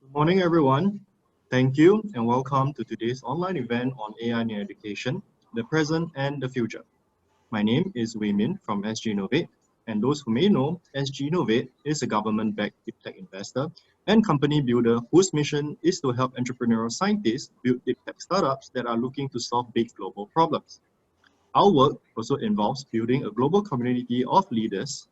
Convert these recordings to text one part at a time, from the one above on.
Good morning, everyone. Thank you and welcome to today's online event on AI in education, the present and the future. My name is Wei Min from SGInnovate, and those who may know, SGInnovate is a government-backed deep tech investor and company builder whose mission is to help entrepreneurial scientists build deep tech startups that are looking to solve big global problems. Our work also involves building a global community of leaders,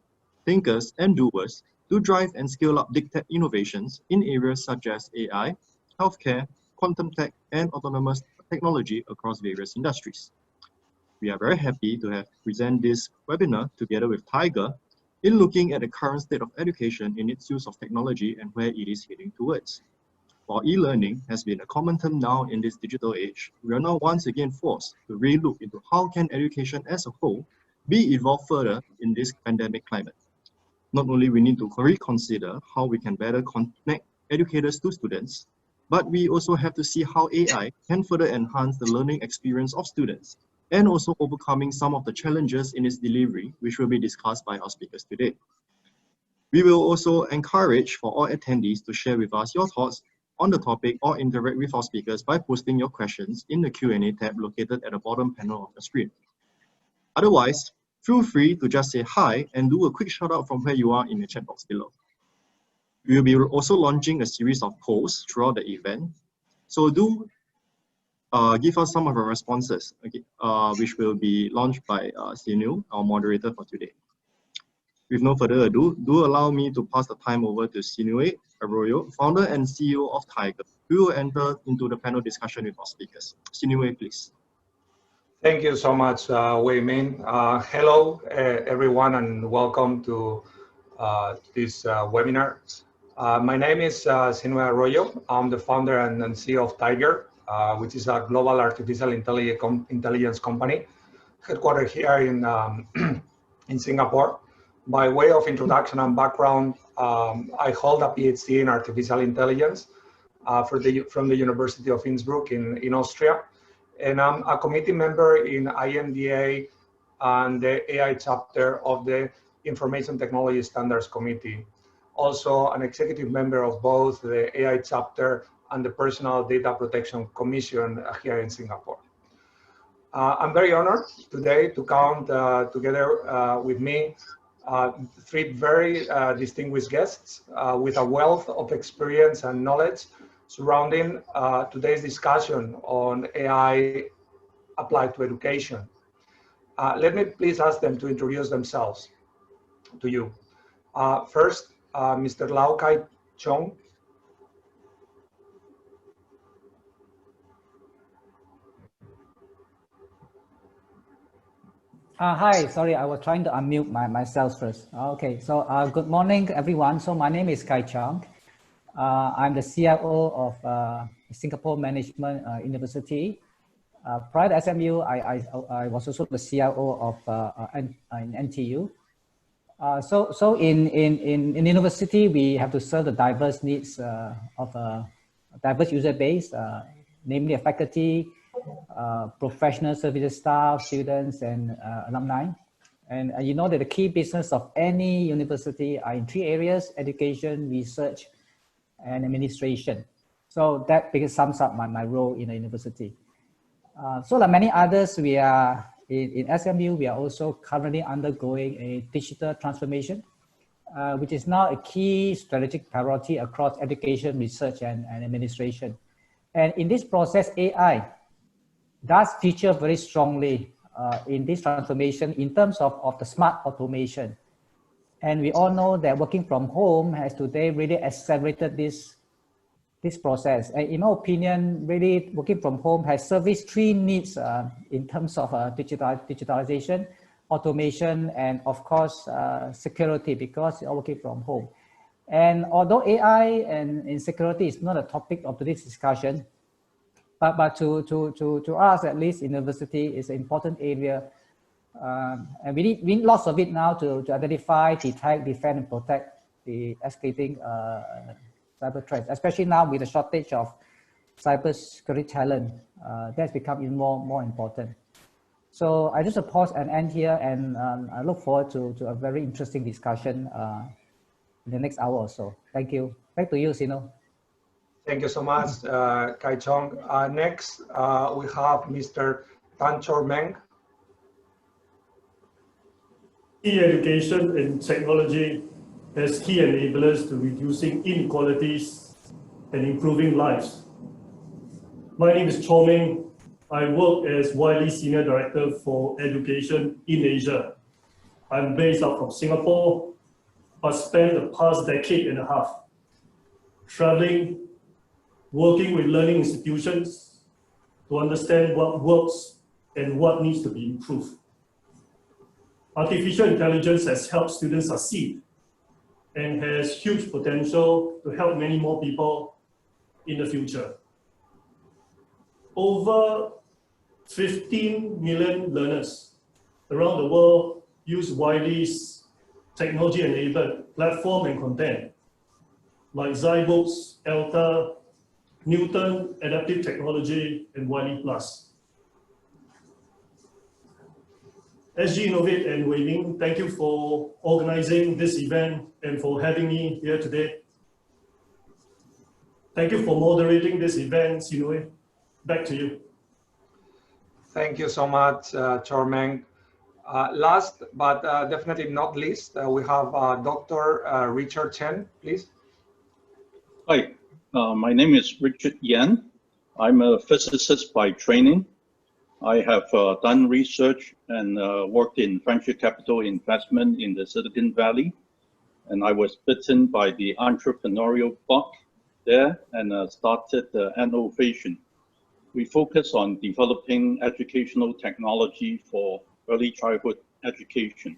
thinkers, and doers to drive and scale up big tech innovations in areas such as AI, healthcare, quantum tech, and autonomous technology across various industries. We are very happy to have present this webinar together with TAIGER in looking at the current state of education in its use of technology and where it is heading towards. While e-learning has been a common term now in this digital age, we are now once again forced to re-look into how can education as a whole be evolved further in this pandemic climate. Not only we need to reconsider how we can better connect educators to students, but we also have to see how AI can further enhance the learning experience of students and also overcoming some of the challenges in its delivery, which will be discussed by our speakers today. We will also encourage for all attendees to share with us your thoughts on the topic or interact with our speakers by posting your questions in the Q&A tab located at the bottom panel of the screen. Otherwise, feel free to just say hi and do a quick shout out from where you are in the chat box below. We will be also launching a series of polls throughout the event. So do give us some of our responses, okay, which will be launched by Sinu, our moderator for today. With no further ado, do allow me to pass the time over to Sinue Arroyo, founder and CEO of TAIGER, who will enter into the panel discussion with our speakers. Sinue, please. Thank you so much, Wei Min. Hello, everyone, and welcome to this webinar. My name is Sinue Arroyo. I'm the founder and CEO of TAIGER, which is a global artificial intelligence company headquartered here in Singapore. By way of introduction and background, I hold a PhD in artificial intelligence from the University of Innsbruck in Austria. And I'm a committee member in IMDA and the AI chapter of the Information Technology Standards Committee. Also an executive member of both the AI chapter and the Personal Data Protection Commission here in Singapore. I'm very honored today to count together with me three very distinguished guests with a wealth of experience and knowledge surrounding today's discussion on AI applied to education. Let me please ask them to introduce themselves to you. First, Mr. Lau Kai Chong. Hi, sorry, I was trying to unmute myself first. Okay, so good morning, everyone. So my name is Kai Chong. I'm the CIO of Singapore Management University. Prior to SMU, I was also the CIO of NTU. So in university, we have to serve the diverse needs of a diverse user base, namely faculty, professional services staff, students, and alumni. And you know that the key business of any university are in three areas: education, research, and administration. So that because sums up my role in the university. So like many others, we are in SMU, we are also currently undergoing a digital transformation, which is now a key strategic priority across education, research, and administration. And in this process, AI does feature very strongly in this transformation in terms of the smart automation. And we all know that working from home has today really accelerated this process. And in my opinion, really working from home has serviced three needs in terms of digitalization, automation, and of course, security, because you're working from home. And although AI and security is not a topic of today's discussion, but to us, at least, university is an important area. And we need lots of it now to identify, detect, defend, and protect the escalating cyber threats, especially now with the shortage of cybersecurity talent. That's become even more important. So I just pause and end here, and I look forward to a very interesting discussion in the next hour or so. Thank you. Back to you, Sino. Thank you so much, Kai Chong. Next, we have Mr. Tan Chor Meng. E-education and technology as key enablers to reducing inequalities and improving lives. My name is Chor Meng. I work as Wiley Senior Director for Education in Asia. I'm based out from Singapore, but spent the past decade and a half traveling, working with learning institutions to understand what works and what needs to be improved. Artificial intelligence has helped students succeed and has huge potential to help many more people in the future. Over 15 million learners around the world use Wiley's technology-enabled platform and content, like Zybooks, Alta, Newton, Adaptive Technology, and Wiley Plus. SGInnovate and Wei Ming, thank you for organizing this event and for having me here today. Thank you for moderating this event, Sinoi. Back to you. Thank you so much, Chor Meng. Last but definitely not least, we have Dr. Richard Chen, please. Hi, my name is Richard Chen. I'm a physicist by training. I have done research and worked in venture capital investment in the Silicon Valley. And I was bitten by the entrepreneurial bug there and started Innovation. We focus on developing educational technology for early childhood education.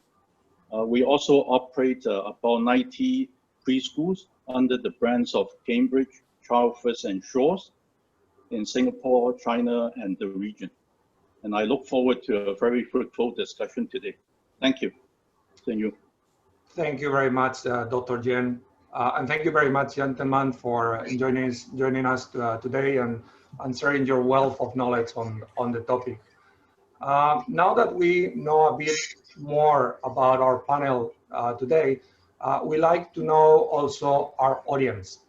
We also operate about 90 preschools under the brands of Cambridge, Child First and Shores in Singapore, China, and the region. And I look forward to a very fruitful discussion today. Thank you. Thank you. Thank you very much, Dr. Jen. And thank you very much, gentlemen, for joining us today and sharing your wealth of knowledge on the topic. Now that we know a bit more about our panel today, we like to know also our audience.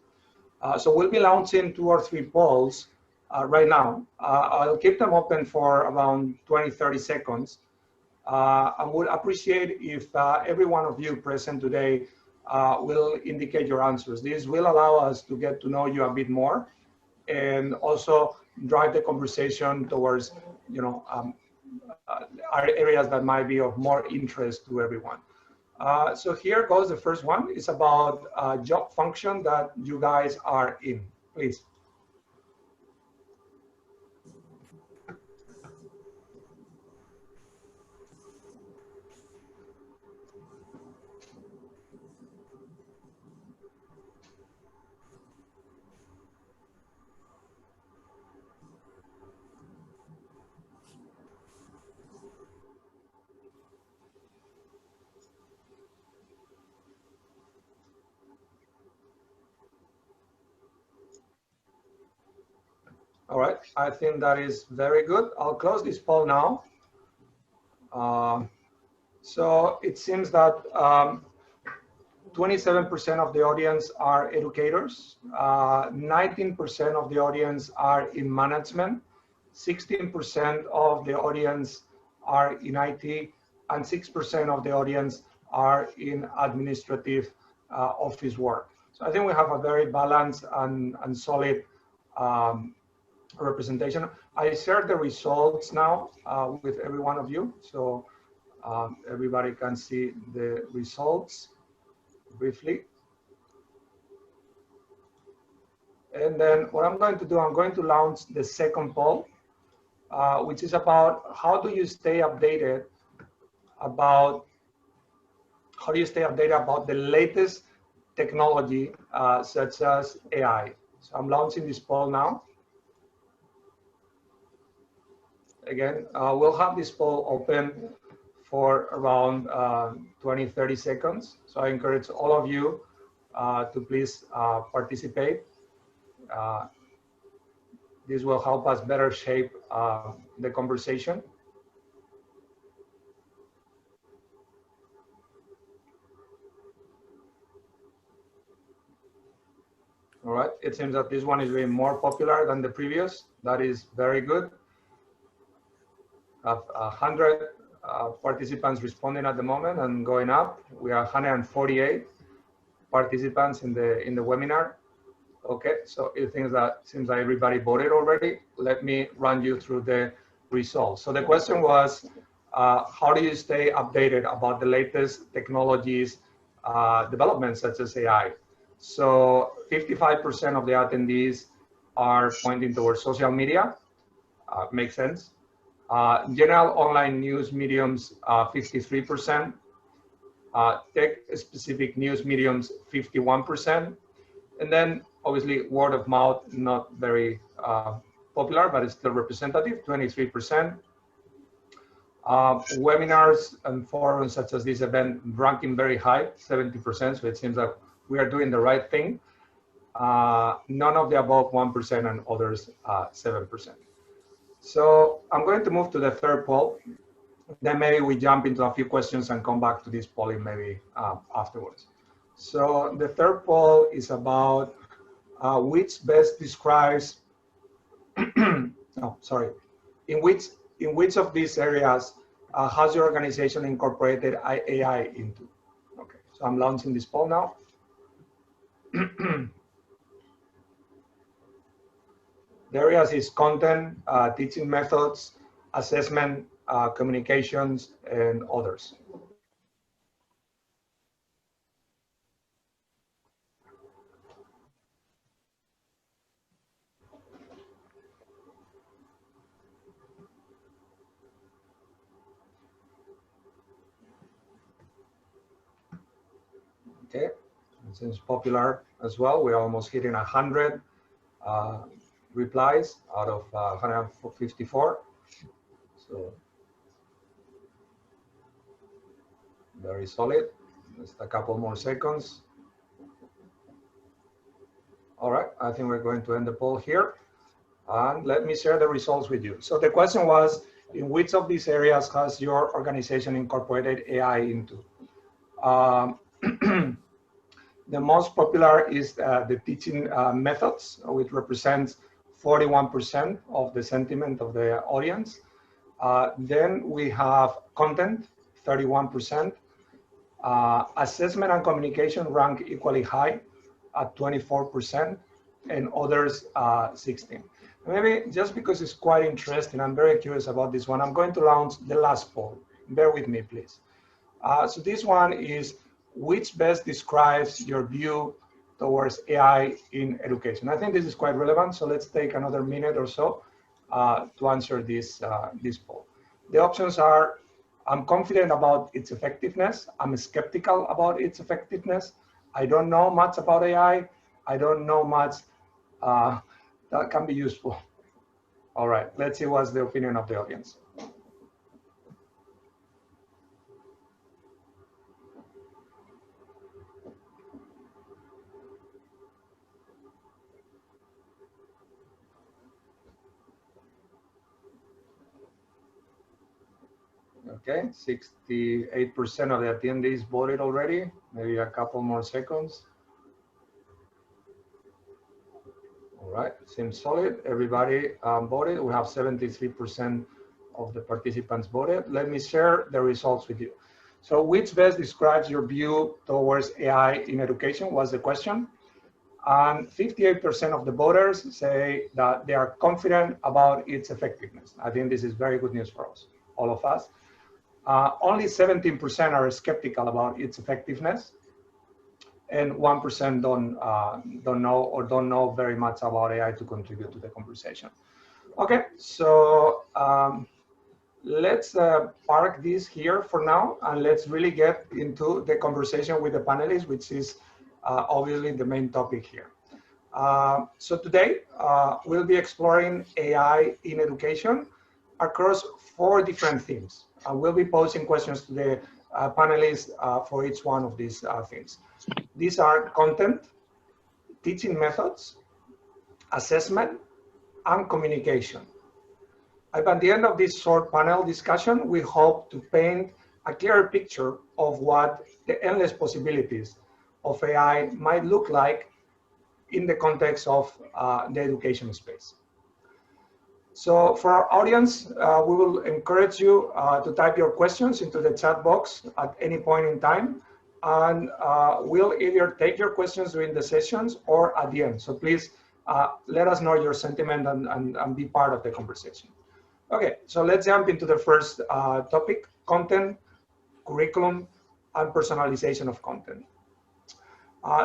So we'll be launching 2 or 3 polls right now. I'll keep them open for around 20-30 seconds. I would appreciate if every one of you present today will indicate your answers. This will allow us to get to know you a bit more and also drive the conversation towards, areas that might be of more interest to everyone. So here goes the first one. It's about a job function that you guys are in. Please. All right, I think that is very good. I'll close this poll now. So it seems that 27% of the audience are educators, 19% of the audience are in management, 16% of the audience are in IT, and 6% of the audience are in administrative office work. So I think we have a very balanced and solid representation. I shared the results now with every one of you, so everybody can see the results briefly. And then what I'm going to do, I'm going to launch the second poll, which is about how do you stay updated about the latest technology such as AI. So I'm launching this poll now. Again, we'll have this poll open for around 20-30 seconds. So I encourage all of you to please participate. This will help us better shape the conversation. All right, it seems that this one is being more popular than the previous. That is very good. Have 100 participants responding at the moment and going up. We are 148 participants in the webinar. Okay, so it seems that everybody voted already. Let me run you through the results. So the question was, how do you stay updated about the latest technologies, developments such as AI? So 55% of the attendees are pointing towards social media. Makes sense. General online news mediums, 53%. Tech-specific news mediums, 51%. And then obviously word of mouth, not very popular, but it's still representative, 23%. Webinars and forums such as this event ranking very high, 70%. So it seems that we are doing the right thing. None of the above, 1%, and others 7%. So I'm going to move to the third poll. Then maybe we jump into a few questions and come back to this polling maybe afterwards. So the third poll is about which best describes, in which of these areas has your organization incorporated AI into? Okay, so I'm launching this poll now. The areas is content, teaching methods, assessment, communications, and others. Okay, it seems popular as well. We're almost hitting 100 replies out of 154. So very solid. Just a couple more seconds. All right, I think we're going to end the poll here. And let me share the results with you. So the question was, in which of these areas has your organization incorporated AI into? The most popular is the teaching methods, which represents 41% of the sentiment of the audience. Then we have content, 31%. Assessment and communication rank equally high at 24%, and others 16%. Maybe just because it's quite interesting, I'm very curious about this one, I'm going to launch the last poll. Bear with me, please. So this one is, which best describes your view towards AI in education? I think this is quite relevant, so let's take another minute or so to answer this, this poll. The options are, I'm confident about its effectiveness, I'm skeptical about its effectiveness, I don't know much about AI, I don't know much that can be useful. All right, let's see what's the opinion of the audience. Okay, 68% of the attendees voted already. Maybe a couple more seconds. All right, seems solid. Everybody voted. We have 73% of the participants voted. Let me share the results with you. So which best describes your view towards AI in education was the question. And 58% of the voters say that they are confident about its effectiveness. I think this is very good news for us, all of us. Only 17% are skeptical about its effectiveness, and 1% don't know or don't know very much about AI to contribute to the conversation. Okay, so let's park this here for now, and let's really get into the conversation with the panelists, which is obviously the main topic here. So today, we'll be exploring AI in education across 4 different themes. We'll be posing questions to the panelists for each one of these themes. These are content, teaching methods, assessment, and communication. At the end of this short panel discussion, we hope to paint a clearer picture of what the endless possibilities of AI might look like in the context of the education space. So for our audience, we will encourage you to type your questions into the chat box at any point in time. And we'll either take your questions during the sessions or at the end. So please let us know your sentiment and be part of the conversation. Okay, so let's jump into the first topic: content, curriculum, and personalization of content.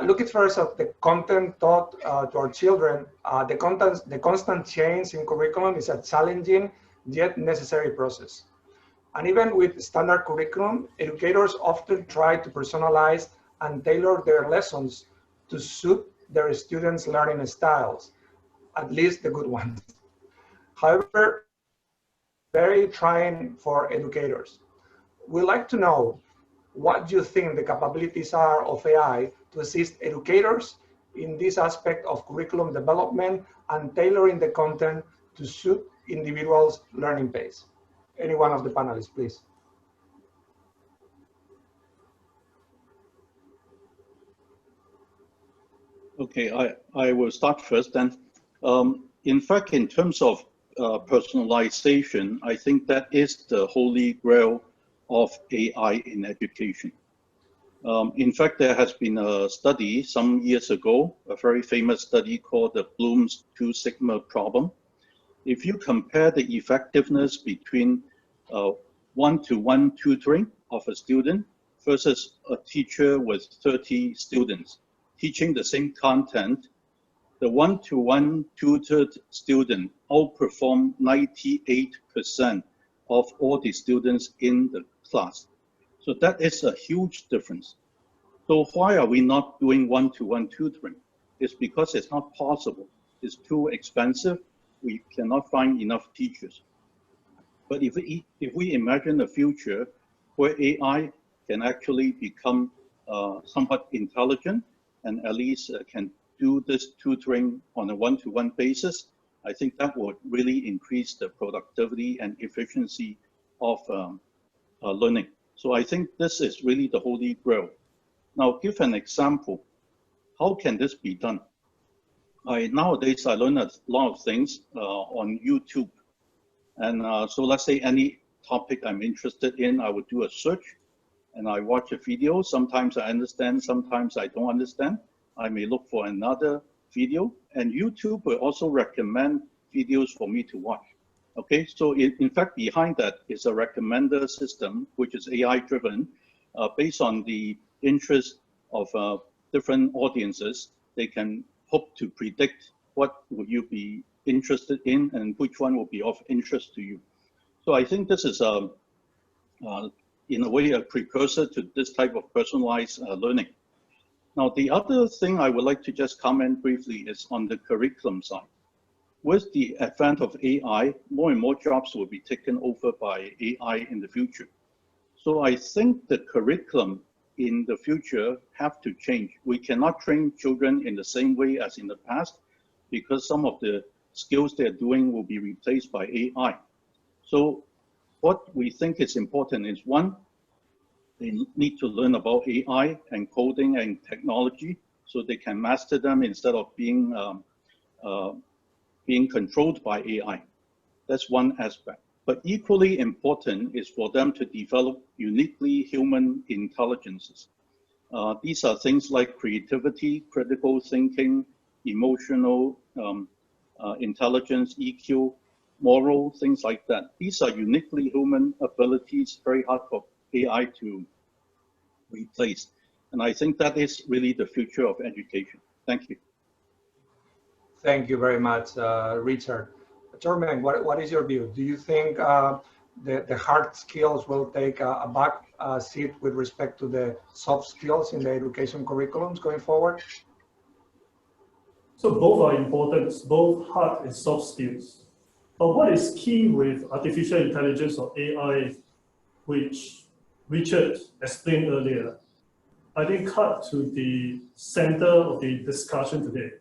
Looking first at the content taught to our children, the constant change in curriculum is a challenging yet necessary process. And even with standard curriculum, educators often try to personalize and tailor their lessons to suit their students' learning styles, at least the good ones. However, very trying for educators. We'd like to know what you think the capabilities are of AI to assist educators in this aspect of curriculum development and tailoring the content to suit individuals' learning pace. Any one of the panelists, please. Okay, I will start first then. In fact, in terms of personalization, I think that is the holy grail of AI in education. In fact, there has been a study some years ago, a very famous study called the Bloom's Two Sigma problem. If you compare the effectiveness between one-to-one tutoring of a student versus a teacher with 30 students teaching the same content, the one-to-one tutored student outperformed 98% of all the students in the class. So that is a huge difference. So why are we not doing one-to-one tutoring? It's because it's not possible. It's too expensive. We cannot find enough teachers. But if we imagine a future where AI can actually become somewhat intelligent and at least can do this tutoring on a one-to-one basis, I think that would really increase the productivity and efficiency of learning. So I think this is really the holy grail. Now, give an example. How can this be done? Nowadays, I learn a lot of things on YouTube. And so let's say any topic I'm interested in, I would do a search and I watch a video. Sometimes I understand, sometimes I don't understand. I may look for another video, and YouTube will also recommend videos for me to watch. Okay, so in fact, behind that is a recommender system, which is AI driven, based on the interest of different audiences. They can hope to predict what would you be interested in and which one will be of interest to you. So I think this is, in a way, a precursor to this type of personalized learning. Now, the other thing I would like to just comment briefly is on the curriculum side. With the advent of AI, more and more jobs will be taken over by AI in the future. So I think the curriculum in the future have to change. We cannot train children in the same way as in the past because some of the skills they're doing will be replaced by AI. So what we think is important is, one, they need to learn about AI and coding and technology so they can master them instead of being controlled by AI. That's one aspect. But equally important is for them to develop uniquely human intelligences. These are things like creativity, critical thinking, emotional intelligence, EQ, moral, things like that. These are uniquely human abilities, very hard for AI to replace. And I think that is really the future of education. Thank you. Thank you very much, Richard. Torben, what is your view? Do you think the hard skills will take a back seat with respect to the soft skills in the education curriculums going forward? So both are important, both hard and soft skills. But what is key with artificial intelligence or AI, which Richard explained earlier, I think cut to the center of the discussion today,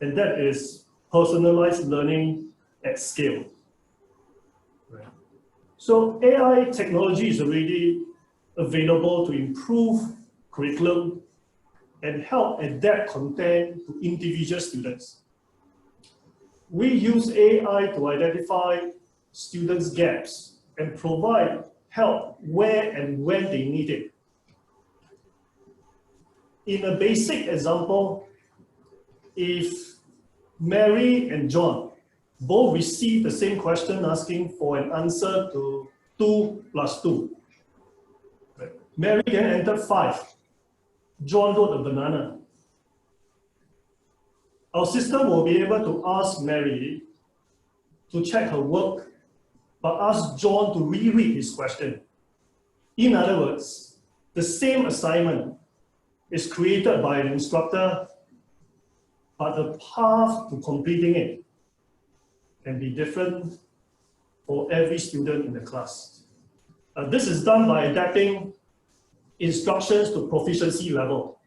and that is personalized learning at scale. Right? So AI technology is already available to improve curriculum and help adapt content to individual students. We use AI to identify students' gaps and provide help where and when they need it. In a basic example, if Mary and John both receive the same question asking for an answer to 2 + 2, Mary then entered 5. John wrote a banana. Our system will be able to ask Mary to check her work, but ask John to reread his question. In other words, the same assignment is created by an instructor, but the path to completing it can be different for every student in the class. This is done by adapting instructions to proficiency level,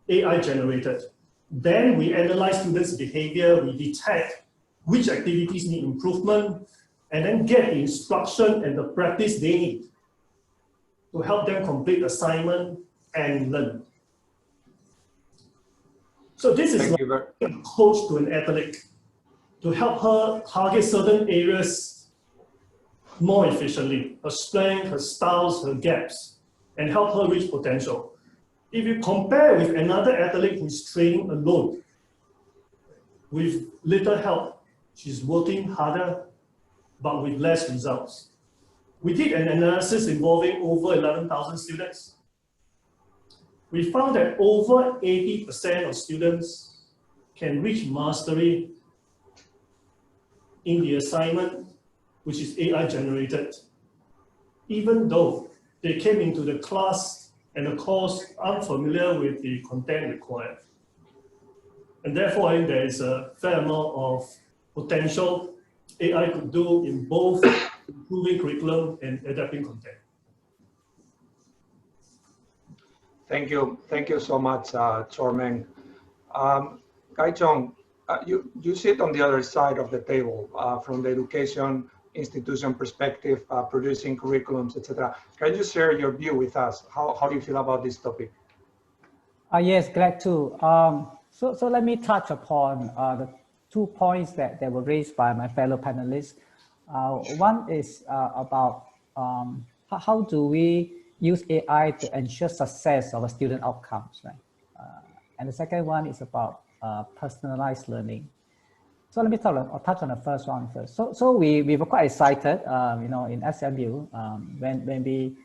AI generated. Then we analyze students' behavior, we detect which activities need improvement, and then get the instruction and the practice they need to help them complete assignment and learn. So this is like a coach to an athlete to help her target certain areas more efficiently, her strength, her styles, her gaps, and help her reach potential. If you compare with another athlete who's training alone, with little help, she's working harder, but with less results. We did an analysis involving over 11,000 students. We found that over 80% of students can reach mastery in the assignment, which is AI generated, even though they came into the class and the course unfamiliar with the content required. And therefore, I think there is a fair amount of potential AI could do in both improving curriculum and adapting content. Thank you so much, Chormeng. Kai-Chong, you sit on the other side of the table from the education institution perspective, producing curriculums, etc. Can you share your view with us? How do you feel about this topic? Yes, glad to. So let me touch upon the 2 points that were raised by my fellow panelists. One is about how do we use AI to ensure success of a student outcomes, right? And the second one is about personalized learning. So let me touch on the first one first. So we were quite excited, in SMU when we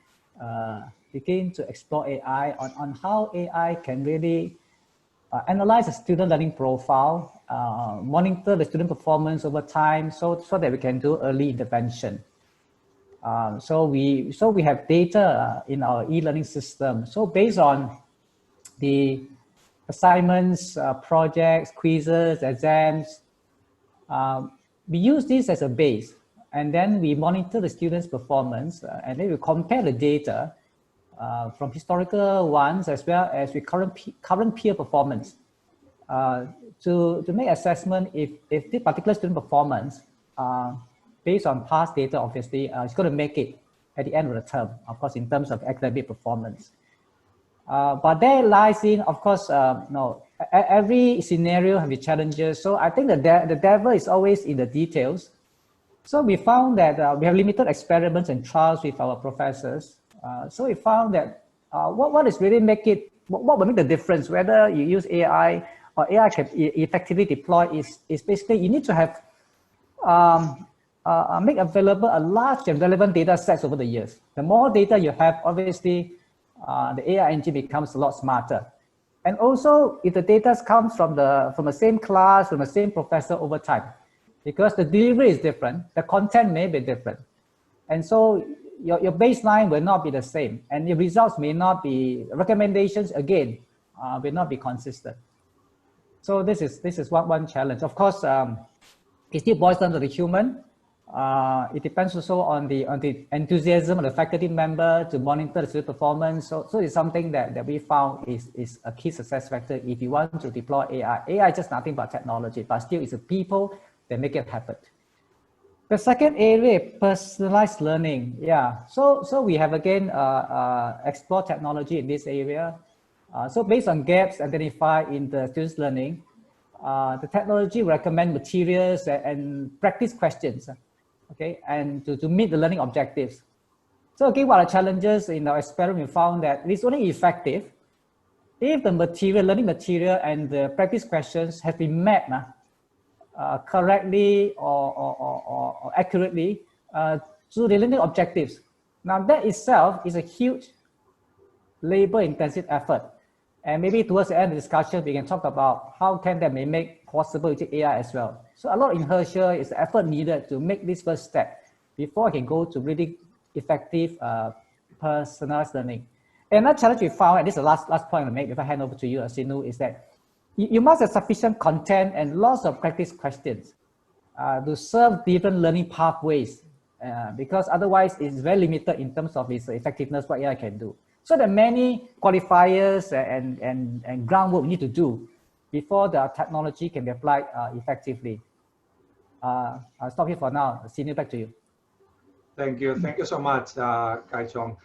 begin to explore AI on how AI can really analyze the student learning profile, monitor the student performance over time, so that we can do early intervention. So we have data in our e-learning system. So based on the assignments, projects, quizzes, exams, we use this as a base, and then we monitor the students' performance, and then we compare the data from historical ones as well as with current peer performance to make assessment if the particular student performance based on past data, obviously, is going to make it at the end of the term, of course, in terms of academic performance. But there lies in, of course, every scenario has its challenges. So I think the devil is always in the details. So we found that we have limited experiments and trials with our professors. So we found that what is really what will make the difference, whether you use AI or AI can effectively deploy is basically you need to have make available a large and relevant data sets over the years. The more data you have, obviously, the AI engine becomes a lot smarter. And also, if the data comes from the same class, from the same professor over time, because the delivery is different, the content may be different. And so your baseline will not be the same, and your results may not be, recommendations again, will not be consistent. So this is one challenge. Of course, it still boils down to the human. It depends also on the enthusiasm of the faculty member to monitor the student performance. So it's something that we found is a key success factor if you want to deploy AI. AI is just nothing but technology, but still it's the people that make it happen. The second area, personalized learning. Yeah, so we have again explored technology in this area. So based on gaps identified in the students' learning, the technology recommend materials and practice questions, okay, and to meet the learning objectives. So again, what are challenges in our experiment? We found that it is only effective if the material, learning material and the practice questions have been met correctly or accurately to the learning objectives. Now that itself is a huge labor-intensive effort. And maybe towards the end of the discussion, we can talk about how can that may make possible using AI as well. So a lot of inertia is the effort needed to make this first step before I can go to really effective personalized learning. Another challenge we found, and this is the last point I make before I hand over to you, Sinu, is that you must have sufficient content and lots of practice questions to serve different learning pathways, because otherwise it's very limited in terms of its effectiveness, what AI can do. So there are many qualifiers and groundwork we need to do before the technology can be applied effectively. I'll stop here for now. Senior, back to you. Thank you. Thank you so much, Kai-Chong.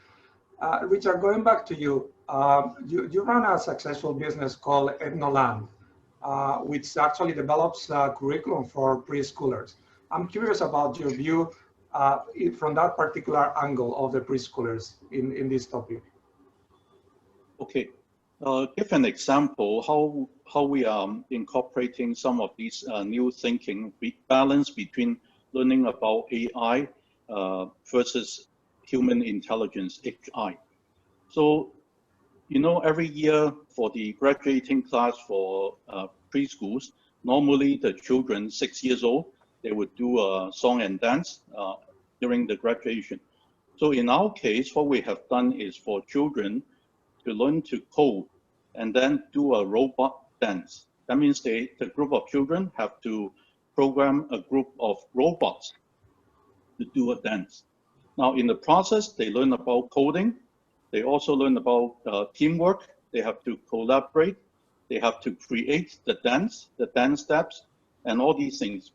Richard, going back to you, you run a successful business called Ethnoland, which actually develops curriculum for preschoolers. I'm curious about your view from that particular angle of the preschoolers in this topic. Okay, give an example how we are incorporating some of these new thinking, balance between learning about AI versus human intelligence, HI. So, you know, every year for the graduating class for preschools, normally the children 6 years old, they would do a song and dance during the graduation. So in our case, what we have done is for children to learn to code and then do a robot dance. That means the group of children have to program a group of robots to do a dance. Now, in the process, they learn about coding. They also learn about teamwork. They have to collaborate. They have to create the dance steps, and all these things.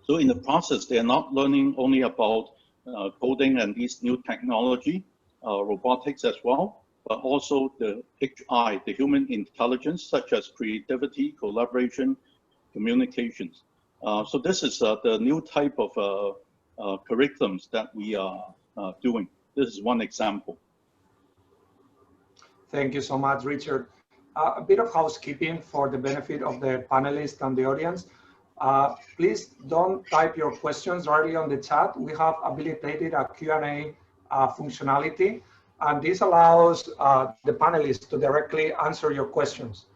So in the process, they are not learning only about coding and these new technology, robotics as well, but also the HI, the human intelligence, such as creativity, collaboration, communications. So this is the new type of curriculums that we are doing. This is one example. Thank you so much, Richard. A bit of housekeeping for the benefit of the panelists and the audience. Please don't type your questions directly on the chat. We have habilitated a Q&A functionality, and this allows the panelists to directly answer your questions.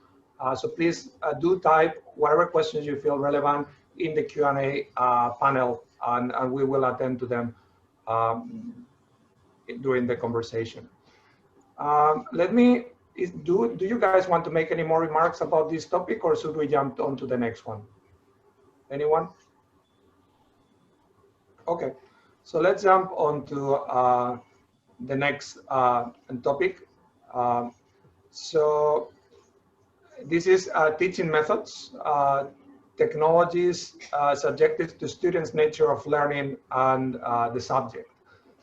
So please do type whatever questions you feel relevant in the Q&A panel, and we will attend to them during the conversation. Do you guys want to make any more remarks about this topic, or should we jump on to the next one? Anyone? Okay, so let's jump on to the next topic. So this is teaching methods, technologies subjective to students' nature of learning and the subject.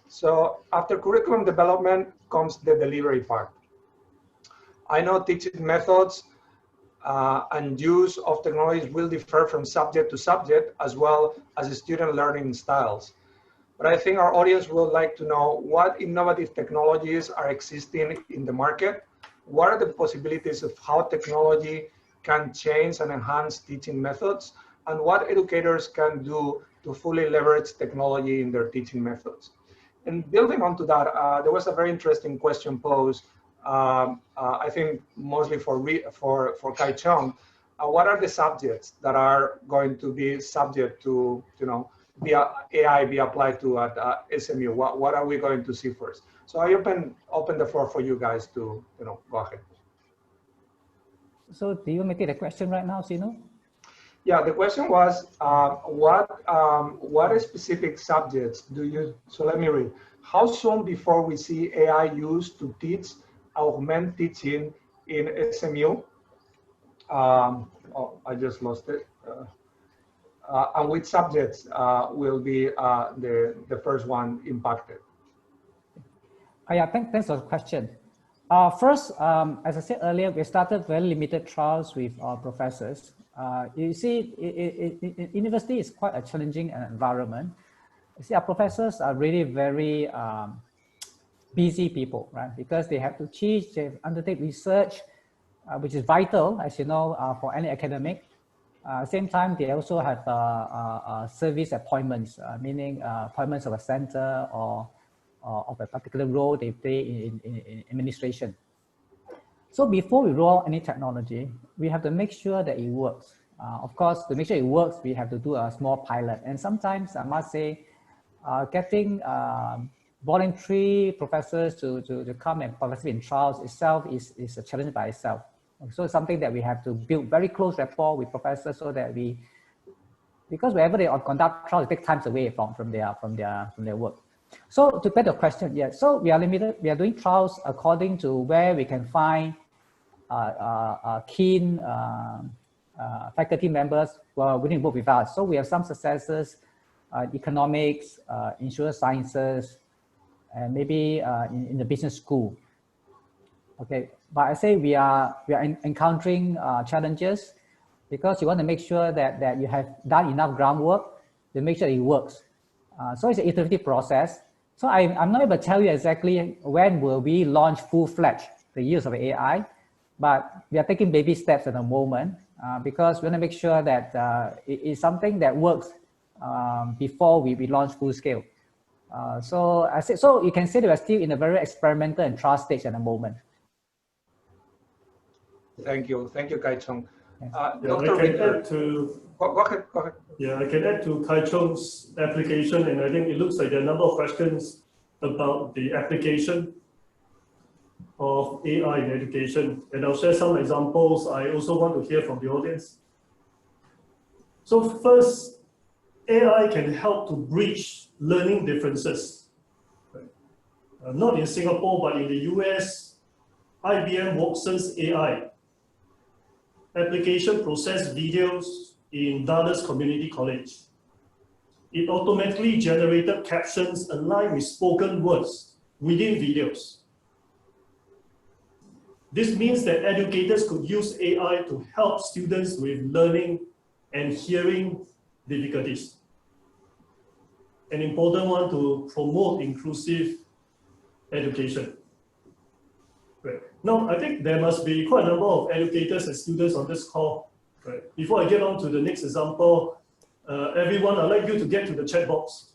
So after curriculum development comes the delivery part. I know teaching methods and use of technologies will differ from subject to subject, as well as student learning styles. But I think our audience would like to know what innovative technologies are existing in the market, what are the possibilities of how technology can change and enhance teaching methods, and what educators can do to fully leverage technology in their teaching methods. And building onto that, there was a very interesting question posed, I think mostly for Kai-Chong. What are the subjects that are going to be subject to, AI be applied to at SMU? What are we going to see first? So I open the floor for you guys to, go ahead. So do you want me to take the question right now, Sino? Yeah, the question was, what specific subjects do you, so let me read. How soon before we see AI used to teach, augment teaching in SMU? Oh, I just lost it. And which subjects will be the first one impacted? Yeah, thanks for the question. First, as I said earlier, we started very limited trials with our professors. You see, university is quite a challenging environment. You see, our professors are really very busy people, right? Because they have to teach, they undertake research, which is vital, as you know, for any academic. Same time, they also have service appointments, meaning appointments of a center or of a particular role they play in administration. So before we roll out any technology, we have to make sure that it works. Of course, to make sure it works, we have to do a small pilot. And sometimes I must say, getting voluntary professors to come and participate in trials itself is a challenge by itself. So it's something that we have to build very close rapport with professors so that because wherever they conduct trials, it takes time away from their work. So to get the question, yes. So we are limited. We are doing trials according to where we can find keen faculty members who are willing to work with us. So we have some successes, economics, insurance sciences, and maybe in the business school. Okay, but I say we are encountering challenges because you want to make sure that you have done enough groundwork to make sure it works. So it's an iterative process. So I'm not able to tell you exactly when will we launch full-fledged the use of AI, but we are taking baby steps at the moment because we want to make sure that it is something that works before we launch full scale. So I say, so you can say that we're still in a very experimental and trial stage at the moment. Thank you, Kai-Chong. Yes. Dr. Richard, go ahead. Yeah, I can add to Kai-Chong's application, and I think it looks like there are a number of questions about the application of AI in education, and I'll share some examples. I also want to hear from the audience. So first, AI can help to bridge learning differences. Not in Singapore, but in the US, IBM Watson's AI application processed videos in Dallas Community College. It automatically generated captions aligned with spoken words within videos. This means that educators could use AI to help students with learning and hearing difficulties. An important one to promote inclusive education. Right. Now, I think there must be quite a number of educators and students on this call. Right. Before I get on to the next example, everyone, I'd like you to get to the chat box.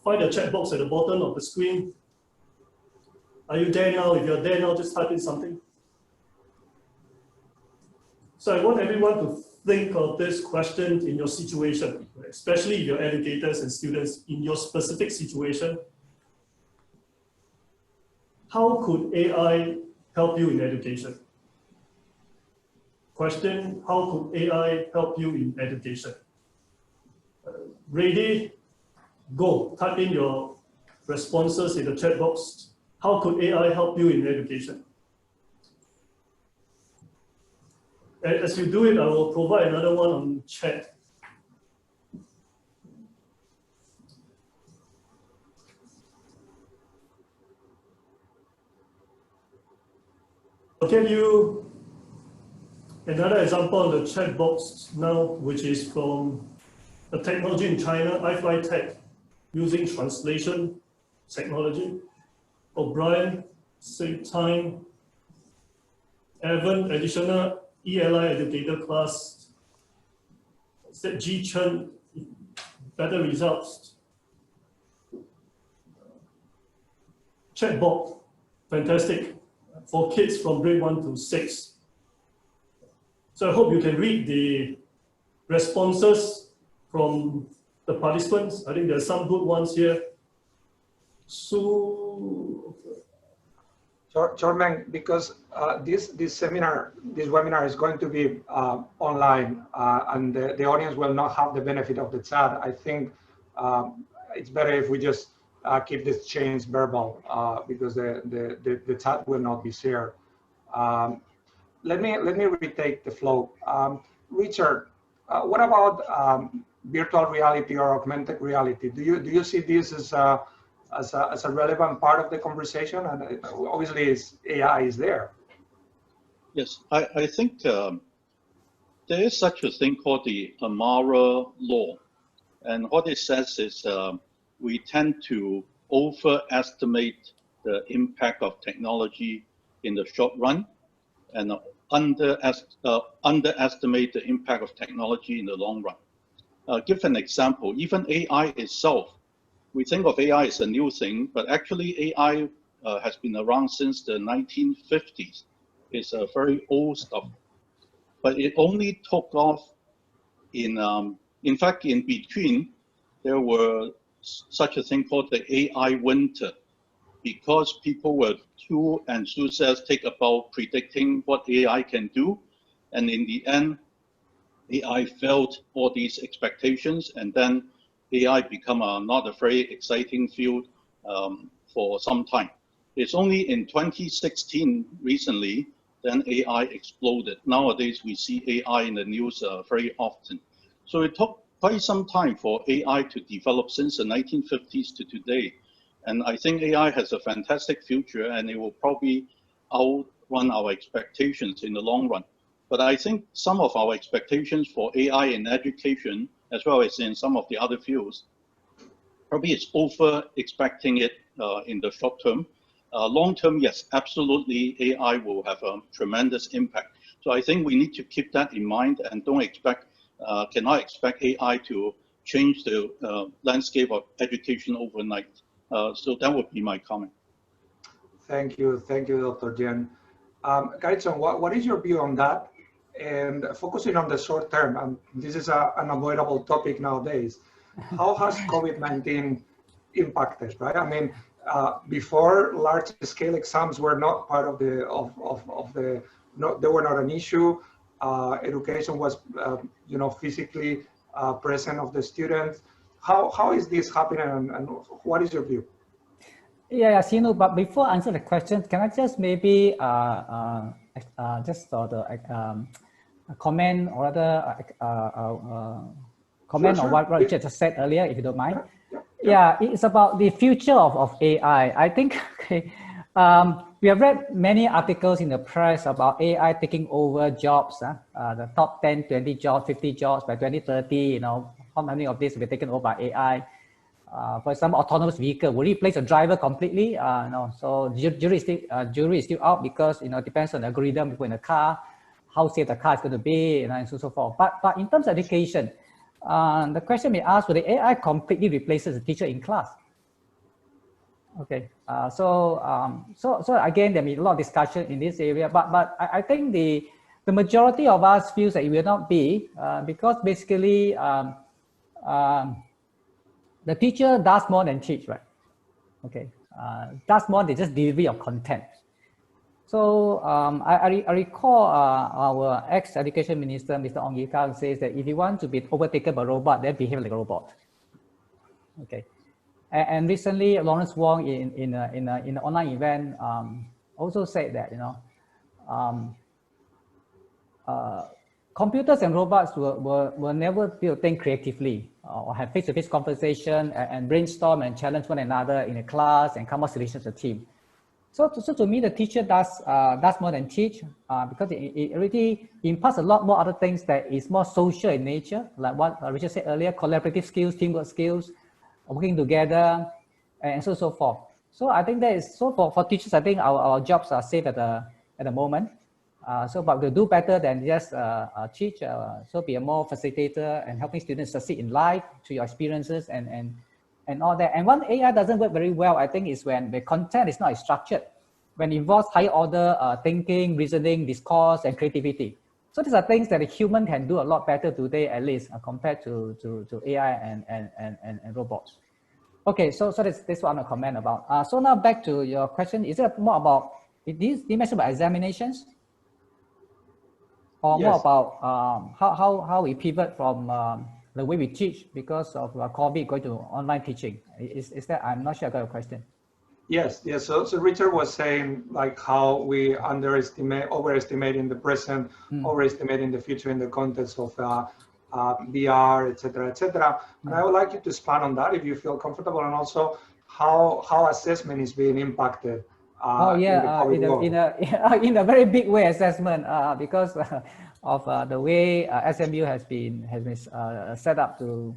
Find the chat box at the bottom of the screen. Are you there now? If you're there now, just type in something. So I want everyone to think of this question in your situation, especially your educators and students in your specific situation. How could AI help you in education? Question, how could AI help you in education? Ready? Go. Type in your responses in the chat box. How could AI help you in education? As you do it, I will provide another one on chat. I'll give you another example on the chat box now, which is from a technology in China, iFlyTech, using translation technology. O'Brien, same time. Evan, additional ELI educator class. G Chen, better results. Chatbot, fantastic. For kids from grade 1 to 6. So I hope you can read the responses from the participants. I think there are some good ones here. So, Chairman, because this webinar is going to be online and the audience will not have the benefit of the chat, I think it's better if we just keep this change verbal because the chat will not be shared. Let me retake the flow. Richard, what about virtual reality or augmented reality? Do you see this as as a relevant part of the conversation, and obviously AI is there. Yes, I think there is such a thing called the Amara law. And what it says is we tend to overestimate the impact of technology in the short run and underestimate the impact of technology in the long run. Give an example, even AI itself, we think of AI as a new thing, but actually AI has been around since the 1950s. It's a very old stuff, but it only took off in fact, in between, there were such a thing called the AI winter, because people were too enthusiastic about predicting what AI can do. And in the end, AI failed all these expectations, and then AI become not a very exciting field for some time. It's only in 2016 recently, then AI exploded. Nowadays, we see AI in the news very often. So it took quite some time for AI to develop since the 1950s to today. And I think AI has a fantastic future, and it will probably outrun our expectations in the long run. But I think some of our expectations for AI in education, as well as in some of the other fields, probably is over expecting it in the short term. Long term, yes, absolutely, AI will have a tremendous impact. So I think we need to keep that in mind and cannot expect AI to change the landscape of education overnight. So that would be my comment. Thank you, Dr. Chen. Kai-Chong, what is your view on that? And focusing on the short term, and this is an unavoidable topic nowadays, how has COVID-19 impacted, right? I mean, before, large-scale exams were not part of they were not an issue. Education was, physically present of the students. How is this happening, and what is your view? Yeah, Sino, but before I answer the question, can I just maybe just sort of comment or rather comment Sure. on what Richard just said earlier, if you don't mind? Yeah, it's about the future of AI. I think we have read many articles in the press about AI taking over jobs, the top 10, 20 jobs, 50 jobs by 2030, how many of these will be taken over by AI? For example, autonomous vehicle will replace a driver completely. No, so jury is still out because it depends on the algorithm in the car, how safe the car is going to be, and so forth. But in terms of education, the question may ask, will the AI completely replaces the teacher in class? Okay, so again, there may be a lot of discussion in this area, but I think the majority of us feels that it will not be because basically the teacher does more than teach, right? Okay, does more than just delivery of content. So I recall our ex-education minister, Mr. Ong Ye Kung, says that if you want to be overtaken by a robot, then behave like a robot. Okay, and recently Lawrence Wong in an online event also said that computers and robots will never be able to think creatively or have face-to-face conversation and brainstorm and challenge one another in a class and come up with solutions as a team. So to me, the teacher does more than teach because it already imparts a lot more other things that is more social in nature, like what Richard said earlier, collaborative skills, teamwork skills, working together, and so forth. So I think that is so for teachers. I think our jobs are safe at the moment. But we'll do better than just teach. So be a more facilitator and helping students succeed in life through your experiences and all that. And one AI doesn't work very well, I think, is when the content is not structured, when it involves higher order thinking, reasoning, discourse, and creativity. So these are things that a human can do a lot better today, at least compared to AI and robots. Okay, so this what I'm gonna comment about. So now back to your question, is it more about, did you mention about examinations? Or yes. More about how we pivot from the way we teach because of COVID going to online teaching? Is that, I'm not sure I got your question. Yes. So Richard was saying like how we overestimate in the present, overestimate in the future in the context of VR, etc. And I would like you to expand on that if you feel comfortable, and also how assessment is being impacted Oh in the yeah, COVID world. in a very big way assessment because of the way SMU has been set up to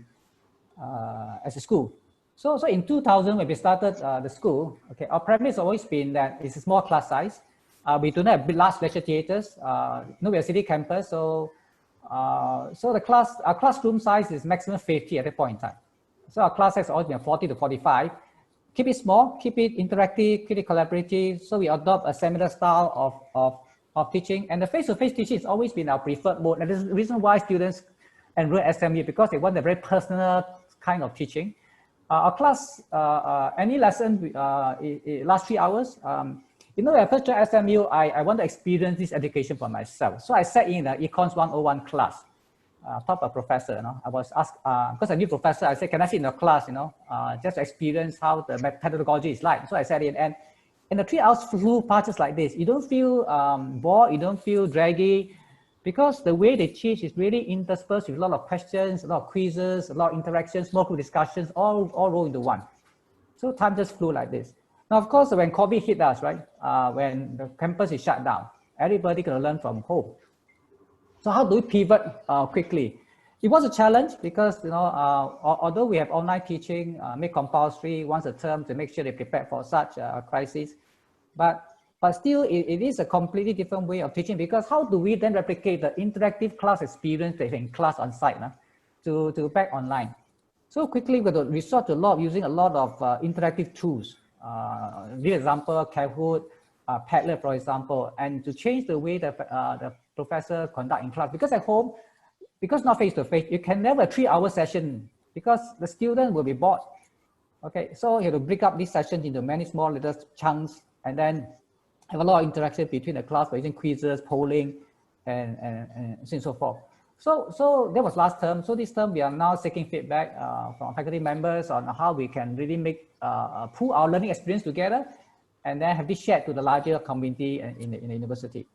as a school. So in 2000 when we started the school, okay, our premise has always been that it's a small class size. We do not have large lecture theaters. We are city campus, so so our classroom size is maximum 50 at that point in time. So our class size has always been 40 to 45. Keep it small, keep it interactive, keep it collaborative. So we adopt a similar style of teaching, and the face-to-face teaching has always been our preferred mode. And this is the reason why students enroll at SMU, because they want a very personal kind of teaching. Our class, any lesson last 3 hours. When I first joined SMU, I want to experience this education for myself. So I sat in the Econs 101 class. Top a professor, I was asked, because I knew professor, I said, can I sit in the class, just to experience how the pedagogy is like. So I sat in, and the 3 hours flew past just like this. You don't feel bored, you don't feel draggy, because the way they teach is really interspersed with a lot of questions, a lot of quizzes, a lot of interactions, small group discussions, all rolled into one. So time just flew like this. Now, of course, when COVID hit us, right, when the campus is shut down, everybody can learn from home. So how do we pivot quickly? It was a challenge because, although we have online teaching made compulsory once a term to make sure they prepare for such a crisis, but still it is a completely different way of teaching, because how do we then replicate the interactive class experience in class on site to back online? So quickly we resort to using a lot of interactive tools. Give example, Kahoot, Padlet, for example, and to change the way the professor conduct in class. Because at home, because not face-to-face, you can never 3-hour session because the student will be bored. Okay, so you have to break up this session into many small little chunks and then have a lot of interaction between the class by using quizzes, polling, and so forth. So that was last term. So this term, we are now seeking feedback from faculty members on how we can really pull our learning experience together and then have this shared to the larger community in the university.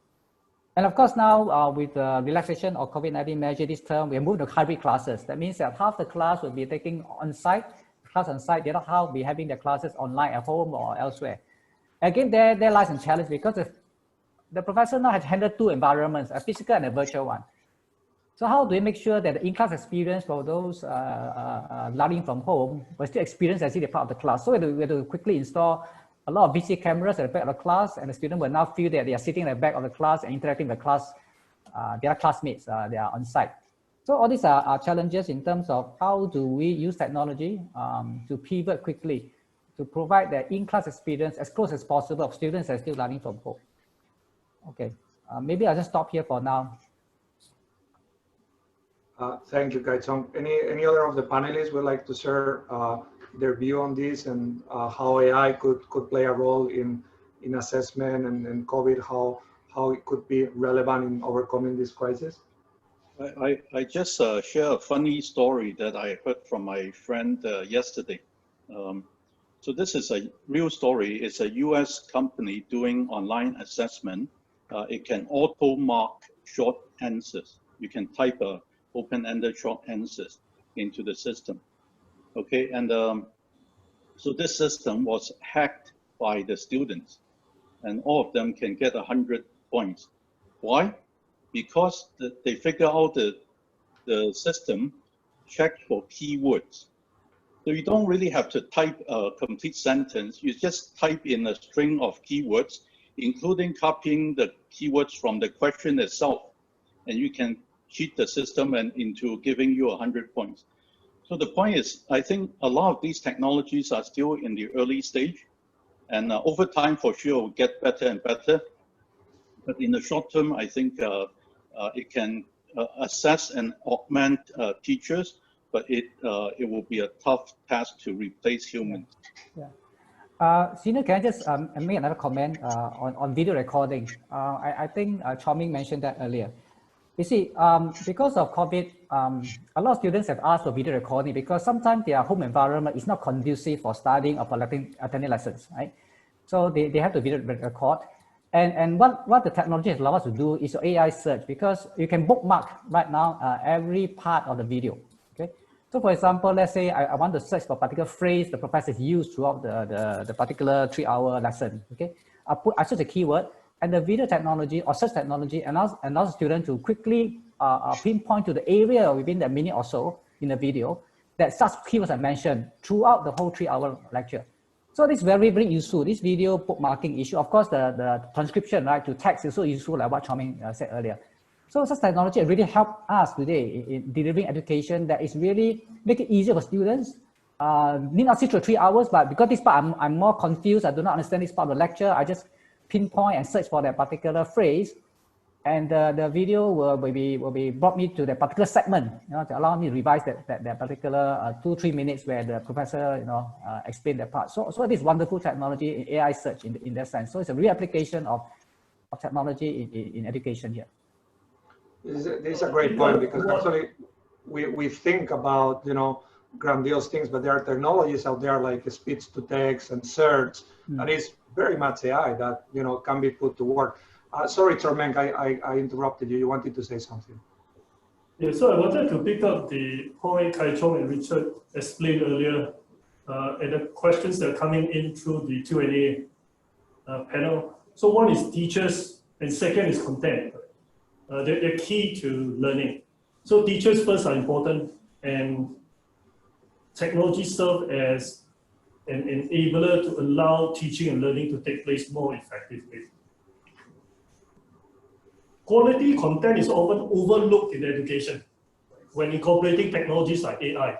And of course, now with the relaxation of COVID-19 measure this term, we have moved to hybrid classes. That means that half the class will be taking on-site, class on-site, the other half will be having their classes online at home or elsewhere. Again, there lies a challenge because the professor now has handled 2 environments, a physical and a virtual one. So how do we make sure that the in-class experience for those learning from home will still experience as if they're part of the class? So we have to quickly install a lot of VC cameras at the back of the class, and the student will now feel that they are sitting at the back of the class and interacting with the class, their classmates, they are on site. So all these are challenges in terms of how do we use technology to pivot quickly to provide the in-class experience as close as possible of students that are still learning from home. Okay, maybe I'll just stop here for now. Thank you, Kai Chong. Any other of the panelists would like to share their view on this and how AI could play a role in assessment and COVID, how it could be relevant in overcoming this crisis? I just share a funny story that I heard from my friend yesterday. So this is a real story. It's a US company doing online assessment. It can auto mark short answers. You can type a open-ended short answers into the system. Okay, and so this system was hacked by the students, and all of them can get 100 points. Why? Because they figure out the system checks for keywords. So you don't really have to type a complete sentence. You just type in a string of keywords, including copying the keywords from the question itself, and you can cheat the system and into giving you 100 points. So the point is, I think a lot of these technologies are still in the early stage, and over time, for sure, will get better and better. But in the short term, I think it can assess and augment teachers, but it will be a tough task to replace humans. Yeah. Senior, can I just make another comment on video recording? I think Choming mentioned that earlier. You see, because of COVID, a lot of students have asked for video recording because sometimes their home environment is not conducive for studying or for attending lessons, right? So they have to video record. And what the technology has allowed us to do is AI search, because you can bookmark right now every part of the video, okay? So for example, let's say I want to search for a particular phrase the professor used throughout the particular 3-hour lesson, okay? I search a keyword, and the video technology or search technology allows the student to quickly pinpoint to the area within the minute or so in the video that such keywords are mentioned throughout the whole 3-hour lecture. So this is very, very useful. This video bookmarking issue, of course, the transcription, right, to text is so useful, like what Chao-Ming said earlier. So such technology really help us today in delivering education that is really make it easier for students. Need not sit through 3 hours, but because this part I'm more confused, I do not understand this part of the lecture, I just pinpoint and search for that particular phrase, and the video will be brought me to that particular segment, to allow me to revise that particular 2-3 minutes where the professor explained that part. So it is wonderful technology in AI search in that sense. So it's a real application of technology in education here. This is a great point, because actually we think about grandiose things, but there are technologies out there like speech to text and search that is very much AI that can be put to work. Sorry, Chao-Ming, I interrupted you. You wanted to say something. Yeah, so I wanted to pick up the point Kai-Chong and Richard explained earlier, and the questions that are coming in through the Q&A panel. So one is teachers, and second is content. They're key to learning. So teachers first are important, and technology serves as an enabler to allow teaching and learning to take place more effectively. Quality content is often overlooked in education when incorporating technologies like AI.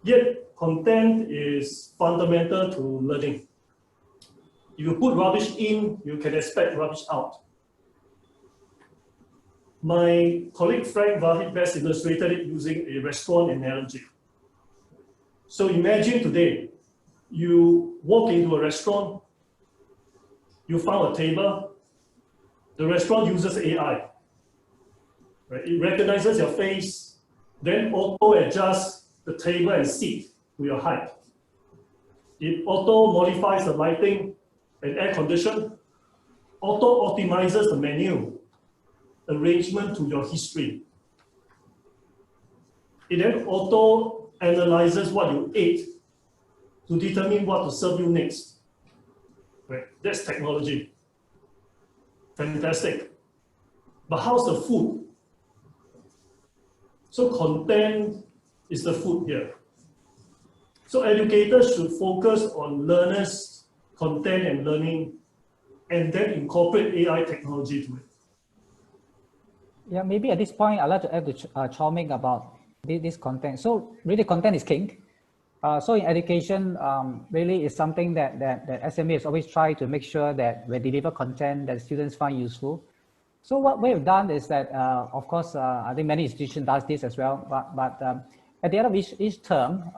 Yet, content is fundamental to learning. If you put rubbish in, you can expect rubbish out. My colleague Frank Vahid best illustrated it using a restaurant analogy. So imagine today, you walk into a restaurant, you found a table, the restaurant uses AI. Right? It recognizes your face, then auto-adjusts the table and seat to your height. It auto-modifies the lighting and air condition, auto-optimizes the menu, arrangement to your history. It then auto-analyzes what you ate to determine what to serve you next. Right? That's technology. Fantastic. But how's the food? So content is the food here. So educators should focus on learners, content and learning, and then incorporate AI technology to it. Yeah, maybe at this point, I'd like to add to Chao-Ming about this content. So really content is king. So in education, really is something that SMA has always tried to make sure that we deliver content that students find useful. So what we've done is that, of course, I think many institutions does this as well, but at the end of each term,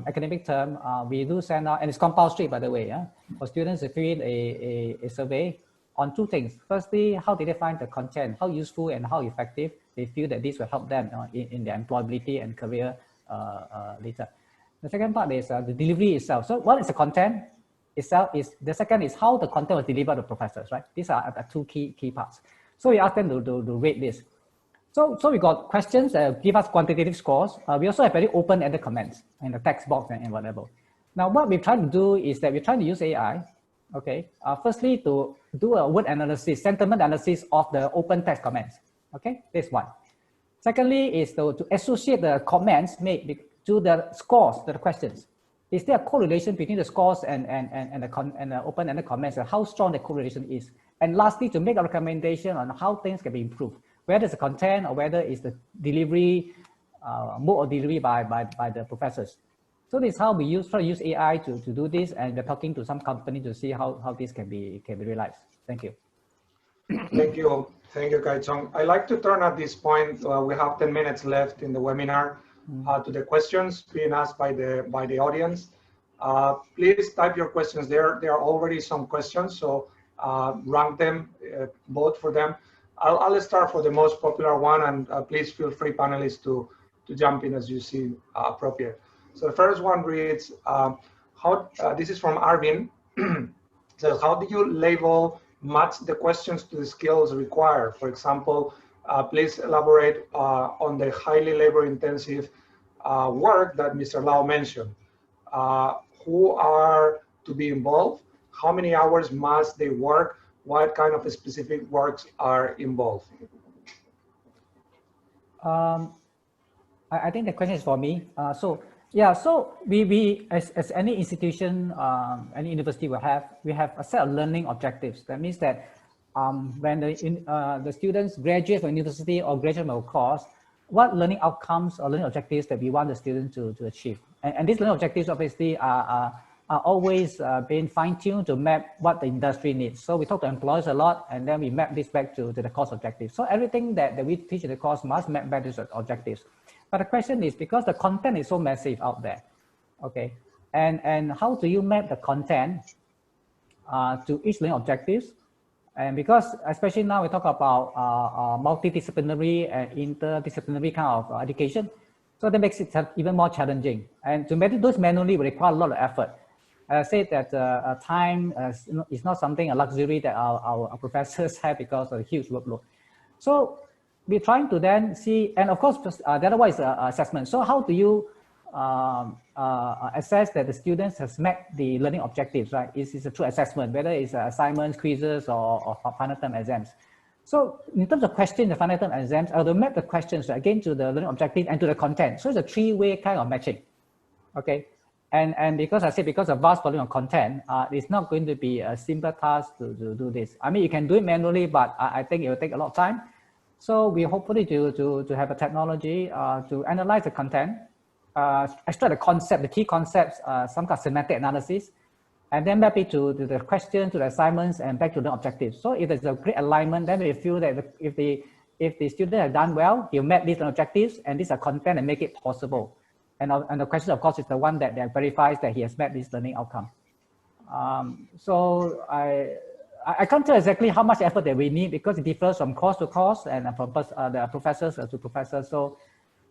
academic term, we do send out, and it's compulsory, by the way, for students to fill in a survey on 2 things. Firstly, how did they find the content, how useful and how effective they feel that this will help them in their employability and career later. The second part is the delivery itself. So what is the content itself? The second is how the content was delivered to professors, right? These are the 2 key parts. So we ask them to rate this. So we got questions that give us quantitative scores. We also have very open-ended comments in the text box and whatever. Now what we're trying to do is that we're trying to use AI, okay? Firstly, to do a word analysis, sentiment analysis of the open text comments, okay? That's one. Secondly is to associate the comments made to the scores, to the questions. Is there a correlation between the scores and the open-ended comments, and how strong the correlation is? And lastly, to make a recommendation on how things can be improved, whether it's the content or whether it's the delivery, mode of delivery by the professors. So this is how we try to use AI to do this, and we're talking to some company to see how this can be realized. Thank you. Thank you, Kai-Chong. I'd like to turn at this point, we have 10 minutes left in the webinar, to the questions being asked by the audience. Please type your questions there. There are already some questions, so rank them, vote for them. I'll start for the most popular one, and please feel free, panelists, to jump in as you see appropriate. So the first one reads, this is from Arvin. So how do you match the questions to the skills required? For example, please elaborate on the highly labor-intensive work that Mr. Lau mentioned. Who are to be involved? How many hours must they work? What kind of specific works are involved? I think the question is for me. Yeah, so we as any institution, any university will have, we have a set of learning objectives. That means that when the students graduate from university or graduate from a course, what learning outcomes or learning objectives that we want the students to achieve. And these learning objectives obviously are always being fine-tuned to map what the industry needs. So we talk to employers a lot, and then we map this back to the course objectives. So everything that we teach in the course must map back to the objectives. But the question is, because the content is so massive out there, okay, and how do you map the content to each learning objectives? And because especially now we talk about multidisciplinary and interdisciplinary kind of education, so that makes it even more challenging. And to manage those manually will require a lot of effort. I said that time is not something, a luxury that our professors have because of the huge workload. So we're trying to then see, and of course, the other one is assessment. So how do you assess that the students has met the learning objectives, right? It's a true assessment, whether it's assignments, quizzes, or final term exams. So in terms of questions, the final term exams, I will map the questions again to the learning objective and to the content. So it's a three-way kind of matching, okay? And because I say, because of vast volume of content, it's not going to be a simple task to do this. I mean, you can do it manually, but I think it will take a lot of time. So we hopefully to have a technology to analyze the content, extract the concept, the key concepts, some kind of semantic analysis, and then map it to the question, to the assignments, and back to the objectives. So if there's a great alignment, then we feel that if the student has done well, he'll map these objectives and these are content and make it possible. And the question, of course, is the one that verifies that he has met this learning outcome. So I can't tell exactly how much effort that we need because it differs from course to course and from the professors to professors. So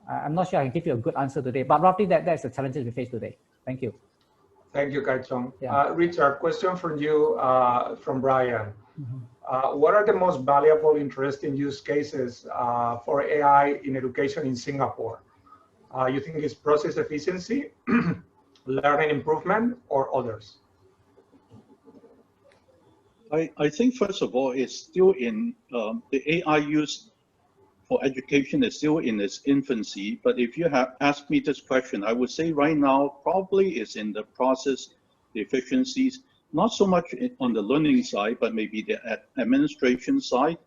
I'm not sure I can give you a good answer today, but roughly that's the challenges we face today. Thank you. Thank you, Kai-Chong. Yeah. Richard, question from you, from Brian. What are the most valuable, interesting use cases for AI in education in Singapore? You think it's process efficiency, learning improvement, or others? I think, first of all, it's still in the AI use for education is still in its infancy. But if you have asked me this question, I would say right now probably is in the process efficiencies, not so much on the learning side, but maybe the administration side.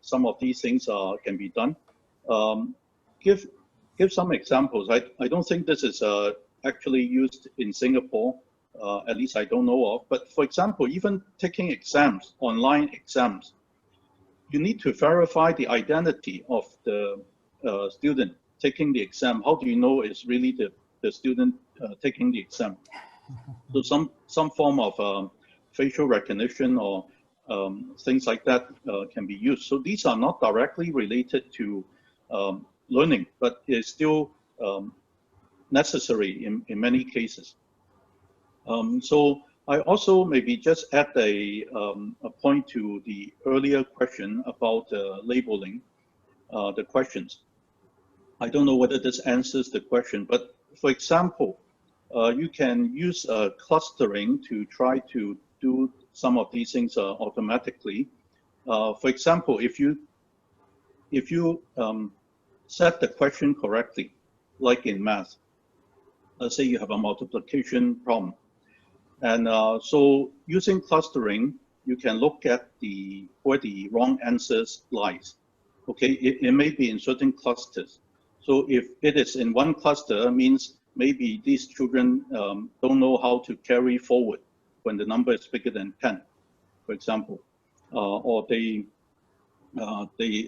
Some of these things can be done. Give some examples. I don't think this is actually used in Singapore. At least I don't know of. But for example, even taking exams, online exams, you need to verify the identity of the student taking the exam. How do you know it's really the student taking the exam? So some form of facial recognition or things like that can be used. So these are not directly related to learning, but it's still necessary in many cases. So I also maybe just add a point to the earlier question about labeling the questions. I don't know whether this answers the question, but for example, you can use clustering to try to do some of these things automatically. For example, if you set the question correctly, like in math, let's say you have a multiplication problem. And so using clustering, you can look at where the wrong answers lies. Okay, it may be in certain clusters. So if it is in one cluster, it means maybe these children don't know how to carry forward when the number is bigger than 10, for example, or they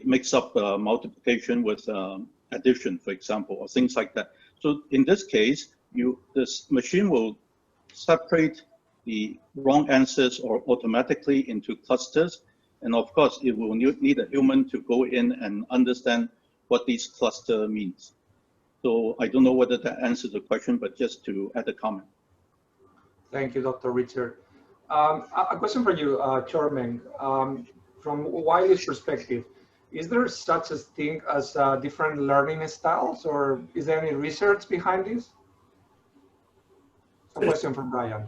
mix up multiplication with addition, for example, or things like that. So in this case, this machine will separate the wrong answers or automatically into clusters. And of course, it will need a human to go in and understand what this cluster means. So I don't know whether that answers the question, but just to add a comment. Thank you, Dr. Richard. A question for you, Chormeng. From Wiley's perspective, is there such a thing as different learning styles, or is there any research behind this? A question from Brian.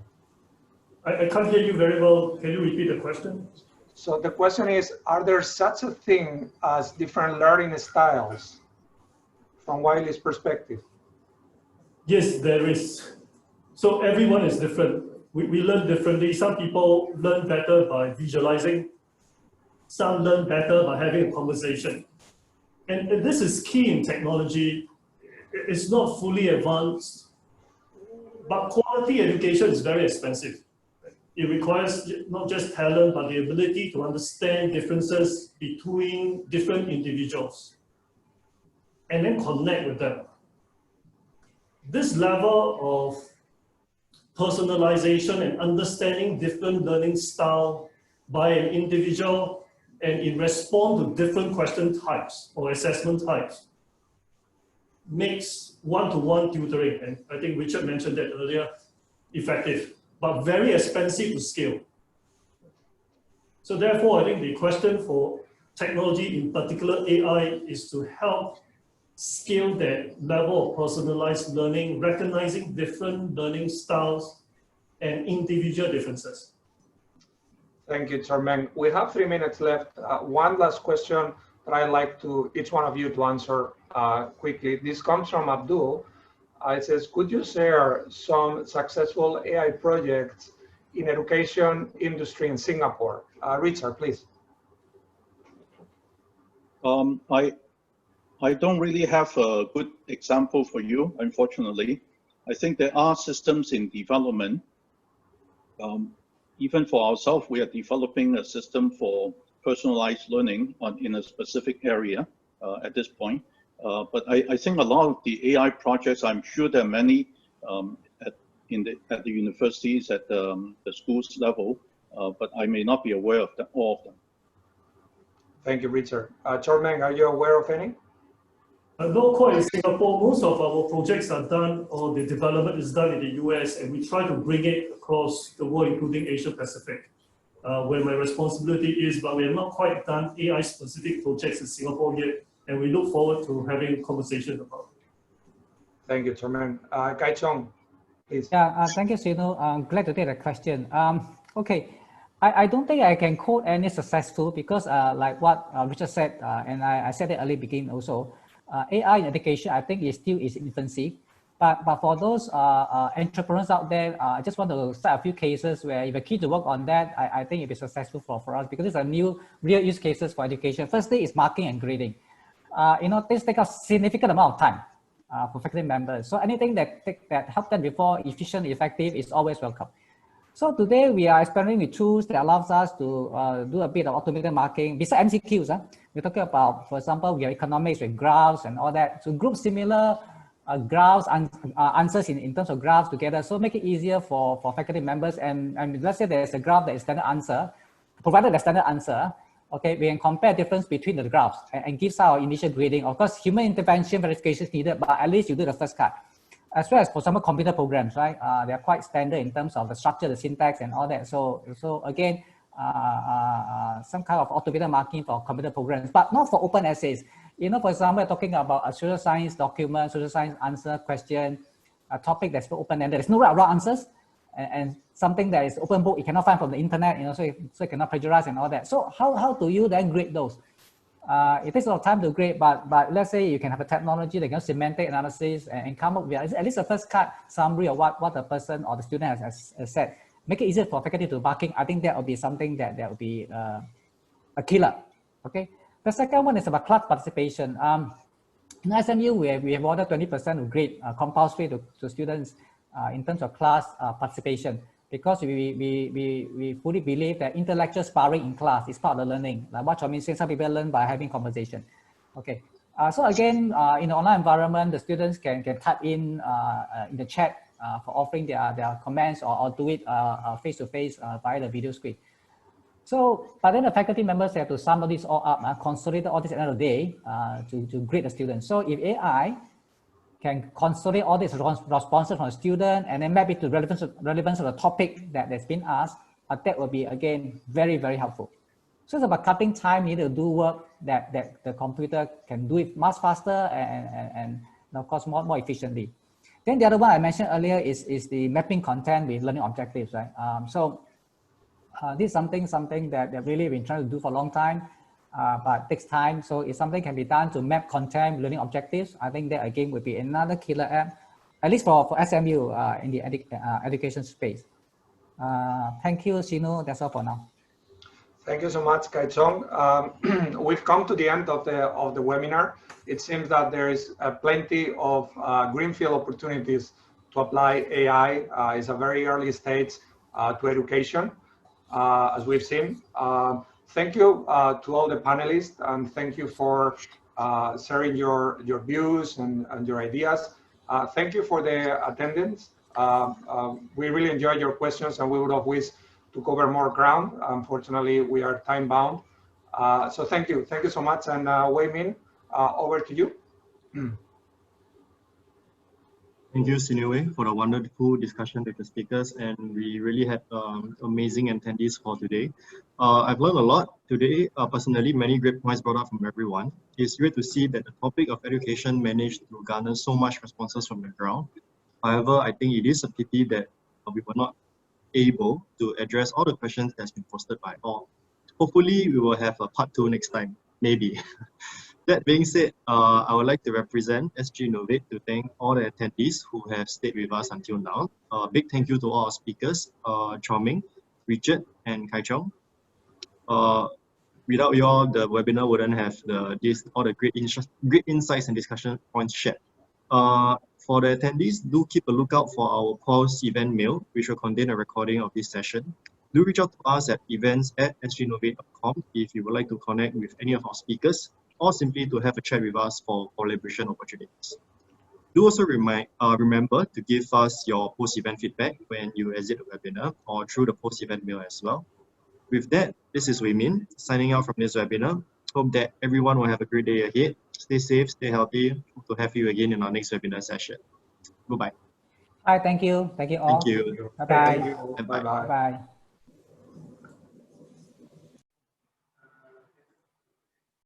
I can't hear you very well. Can you repeat the question? So the question is, are there such a thing as different learning styles from Wiley's perspective? Yes, there is. So everyone is different. We learn differently. Some people learn better by visualizing. Some learn better by having a conversation. And this is key in technology. It's not fully advanced, but quality education is very expensive. It requires not just talent, but the ability to understand differences between different individuals and then connect with them. This level of personalization and understanding different learning style by an individual and in response to different question types or assessment types makes one-to-one tutoring, and I think Richard mentioned that earlier, effective, but very expensive to scale. So therefore, I think the question for technology, in particular AI, is to help scale that level of personalized learning, recognizing different learning styles and individual differences. Thank you, Chairman. We have 3 minutes left. One last question that I'd like to each one of you to answer quickly. This comes from Abdul. It says, could you share some successful AI projects in education industry in Singapore? Richard, please. I don't really have a good example for you, unfortunately. I think there are systems in development. Even for ourselves, we are developing a system for personalized learning in a specific area at this point. But I think a lot of the AI projects, I'm sure there are many at the universities, at the schools level, but I may not be aware of all of them. Thank you, Richard. Chairman, are you aware of any? Not quite in Singapore. Most of our projects are done, or the development is done in the US, and we try to bring it across the world, including Asia Pacific, where my responsibility is, but we have not quite done AI-specific projects in Singapore yet, and we look forward to having conversations about it. Thank you, Chairman. Kai Chong, please. Yeah, thank you, Sino. I'm glad to take the question. Okay, I don't think I can quote any successful because like what Richard said, and I said it early beginning also, AI in education, I think is still in infancy. But for those entrepreneurs out there, I just want to start a few cases where if you're keen to work on that, I think it'll be successful for us because these are new real use cases for education. Firstly is marking and grading. This takes a significant amount of time for faculty members. So anything that help them before efficient, effective is always welcome. So today we are experimenting with tools that allows us to do a bit of automated marking. Besides MCQs, we're talking about, for example, we have economics with graphs and all that. So group similar graphs and answers in terms of graphs together. So make it easier for faculty members. And let's say there's a graph that is standard answer, provided the standard answer. Okay, we can compare difference between the graphs and gives our initial grading. Of course, human intervention verification is needed, but at least you do the first cut. As well as for some computer programs, right? They are quite standard in terms of the structure, the syntax, and all that. So again, some kind of automated marking for computer programs, but not for open essays. For example, we're talking about a social science document, social science answer question, a topic that's open-ended. There's no right or wrong answers, and something that is open book you cannot find from the internet. So you cannot plagiarize and all that. So how do you then grade those? It takes a lot of time to grade, but let's say you can have a technology that can semantic analysis and come up with at least a first cut summary of what the person or the student has said. Make it easier for faculty to marking. I think that will be something that will be a killer. Okay. The second one is about class participation. In SMU, we have ordered 20% of grade compulsory to students in terms of class participation, because we fully believe that intellectual sparring in class is part of the learning. Like what Chomin said, some people learn by having conversation. Okay, so again, in the online environment, the students can type in the chat for offering their comments or do it face-to-face via the video screen. So, but then the faculty members have to sum this all up, consolidate all this at the end of the day to grade the students. So if AI can consolidate all these responses from the student and then map it to relevance of the topic that's been asked, that will be, again, very, very helpful. So it's about cutting time. You need to do work that the computer can do it much faster and of course more efficiently. Then the other one I mentioned earlier is the mapping content with learning objectives, right? This is something that really been trying to do for a long time, but takes time. So if something can be done to map content, learning objectives, I think that again would be another killer app, at least for SMU in the education space. Thank you, Shinu. That's all for now. Thank you so much, Kai Chong. We've come to the end of the webinar. It seems that there is plenty of greenfield opportunities to apply AI. It's a very early stage to education, as we've seen. Thank you to all the panelists, and thank you for sharing your views and your ideas. Thank you for the attendance. We really enjoyed your questions, and we would have wished to cover more ground. Unfortunately, we are time bound. So thank you so much. And Wei Min, over to you. Thank you, Sinue, for the wonderful discussion with the speakers, and we really had amazing attendees for today. I've learned a lot today. Personally, many great points brought up from everyone. It's great to see that the topic of education managed to garner so much responses from the ground. However, I think it is a pity that we were not able to address all the questions that's been posted by all. Hopefully, we will have a part 2 next time, maybe. That being said, I would like to represent SGInnovate to thank all the attendees who have stayed with us until now. Big thank you to all our speakers, Chong-Ming, Richard, and Kai Chong. Without you all, the webinar wouldn't have all the great insights and discussion points shared. For the attendees, do keep a lookout for our post-event mail, which will contain a recording of this session. Do reach out to us at events@sginnovate.com if you would like to connect with any of our speakers, or simply to have a chat with us for collaboration opportunities. Do also remember to give us your post-event feedback when you exit the webinar or through the post-event mail as well. With that, this is Wei Min signing out from this webinar. Hope that everyone will have a great day ahead. Stay safe, stay healthy. Hope to have you again in our next webinar session. Goodbye. Hi, thank you. Thank you all. Thank you. Bye-bye. Bye-bye. Bye.